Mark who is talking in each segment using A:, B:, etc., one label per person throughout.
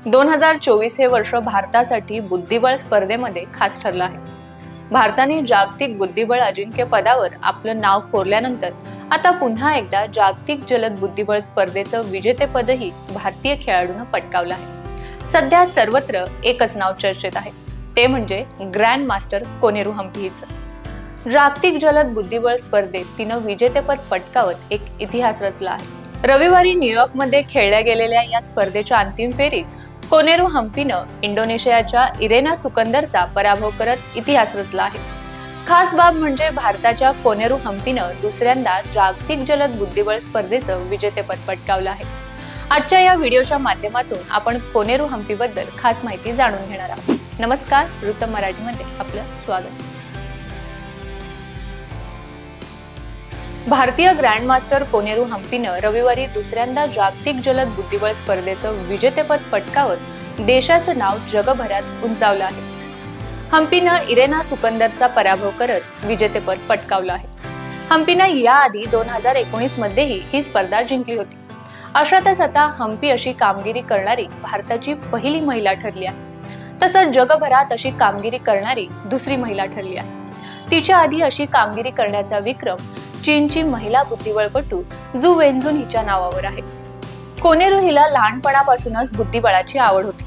A: 2024 हे वर्ष भारतासाठी बुद्धिबळ स्पर्धेमध्ये खास ठरलं आहे। भारताने जागतिक बुद्धिबळ अजिंक्यपदावर आपलं नाव कोरल्यानंतर आता पुन्हा एकदा जागतिक जलद बुद्धिबळ स्पर्धेचं विजेतेपदही भारतीय खेळाडूंना पटकावलं आहे। सध्या सर्वत्र एकच नाव चर्चेत आहे, ते म्हणजे ग्रँड मास्टर कोनेरू हम्पी हिचं। जागतिक जलद बुद्धिबळ स्पर्धेत तिनं विजेतेपद पटकावत एक इतिहास रचला आहे। रविवारी न्यूयॉर्कमध्ये खेळल्या गेलेल्या या स्पर्धेच्या अंतिम फेरीत कोनेरू हम्पीनं इंडोनेशियाच्या इरेना सुकंदरचा पराभव करत इतिहास रचला आहे। खास बाब म्हणजे भारताच्या कोनेरू हम्पीनं दुसऱ्यांदा जागतिक जलद बुद्धिबळ स्पर्धेचं विजेतेपद पटकावलं आहे। आजच्या या व्हिडिओच्या माध्यमातून आपण कोनेरू हम्पीबद्दल खास माहिती जाणून घेणार आहोत। नमस्कार, वृत्त मराठीमध्ये आपलं स्वागत। भारतीय ग्रँडमास्टर कोनेरू हम्पीनं रविवारी दुसऱ्यांदा जागतिक जलद बुद्धिबळ स्पर्धेचं विजेतेपद पटकावत देशाचं नाव जगभरात उंचावलं आहे। हम्पीनं इरेना सुकंदरचा पराभव करत विजेतेपद पटकावलं आहे। हम्पीनं याआधी 2019 मध्येही ही स्पर्धा जिंकली होती। अशातच आता हम्पी अशी कामगिरी करणारी भारताची पहिली महिला ठरली आहे। तसंच जगभरात अशी कामगिरी करणारी दुसरी महिला ठरली आहे। तिच्या आधी अशी कामगिरी करण्याचा विक्रम चीनची महिला बुद्धिबळपटू झू वेनझुन हिच्या नावावर आहे। कोनेरू हिला लहानपणापासूनच बुद्धिबळाची आवड होती।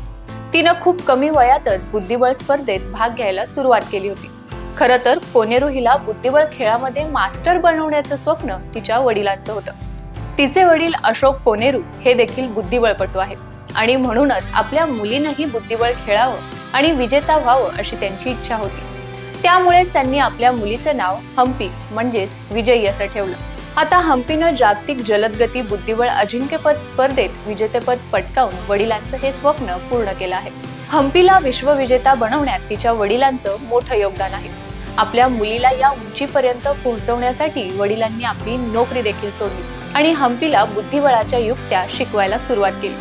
A: तिनं खूप कमी वयातच बुद्धिबळ स्पर्धेत भाग घ्यायला सुरुवात केली होती। खरं तर कोनेरू हिला बुद्धिबळ खेळामध्ये मास्टर बनवण्याचं स्वप्न तिच्या वडिलांचं होतं। तिचे वडील अशोक कोनेरू हे देखील बुद्धिबळपटू आहेत आणि म्हणूनच आपल्या मुलीनंही बुद्धिबळ खेळावं आणि विजेता व्हावं अशी त्यांची इच्छा होती। त्यामुळेच त्यांनी आपल्या मुलीचं नाव हम्पी म्हणजेच विजयी असं ठेवलं। आता हम्पीनं जागतिक जलदगती बुद्धिबळ अजिंक्यपद स्पर्धेत विजेतेपद पटकावून वडिलांचं हे स्वप्न पूर्ण केलं आहे। हम्पीला विश्वविजेता बनवण्यात तिच्या वडिलांचं मोठं योगदान आहे। आपल्या मुलीला या उंचीपर्यंत पोहोचवण्यासाठी वडिलांनी आपली नोकरी देखील सोडली आणि हम्पीला बुद्धिबळाच्या युक्त्या शिकवायला सुरुवात केली।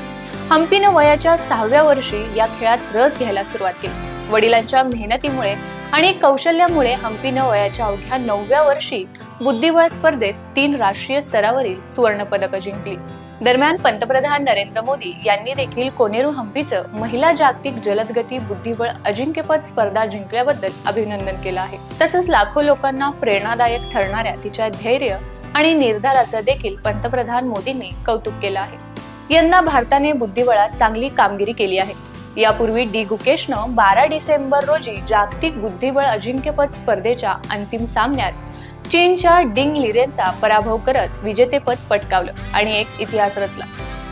A: हम्पीनं वयाच्या 6व्या वर्षी या खेळात रस घ्यायला सुरुवात केली। वडिलांच्या मेहनतीमुळे आणि कौशल्यामुळे हम्पीनं वयाच्या अवघ्या 9व्या वर्षी बुद्धिबळ स्पर्धेत 3 राष्ट्रीय स्तरावरील सुवर्ण पदक जिंकली। दरम्यान पंतप्रधान नरेंद्र मोदी यांनी देखील कोनेरू हम्पीचं महिला जागतिक जलदगती बुद्धिबळ अजिंक्यपद स्पर्धा जिंकल्याबद्दल अभिनंदन केलं आहे। तसंच लाखो लोकांना प्रेरणादायक ठरणाऱ्या तिच्या धैर्य आणि निर्धाराचं देखील पंतप्रधान मोदींनी कौतुक केलं आहे। यंदा भारताने बुद्धिबळात चांगली कामगिरी केली आहे। यापूर्वी डी गुकेशनं 12 डिसेंबर रोजी जागतिक बुद्धिबळ अजिंक्यपद स्पर्धेच्या अंतिम सामन्यात चीनच्या डिंग लिरेनचा पराभव करत विजेतेपद पटकावलं आणि एक इतिहास रचला।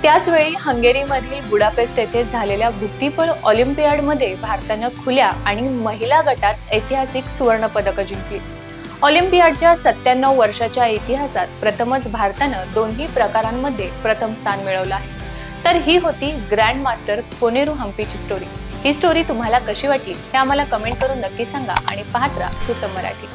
A: त्याचवेळी हंगेरीमधील बुडापेस्ट येथे झालेल्या बुद्धिबळ ऑलिम्पियाडमध्ये भारतानं खुल्या आणि महिला गटात ऐतिहासिक सुवर्ण पदक जिंकली। ऑलिम्पियाडच्या 97 वर्षाच्या इतिहासात प्रथमच भारतानं दोन्ही प्रकारांमध्ये प्रथम स्थान मिळवलं आहे। तर ही होती ग्रँड मास्टर कोनेरू हम्पीची स्टोरी। ही स्टोरी तुम्हाला कशी वाटली हे आम्हाला कमेंट करून नक्की सांगा आणि पाहत राहा वृत्त मराठी।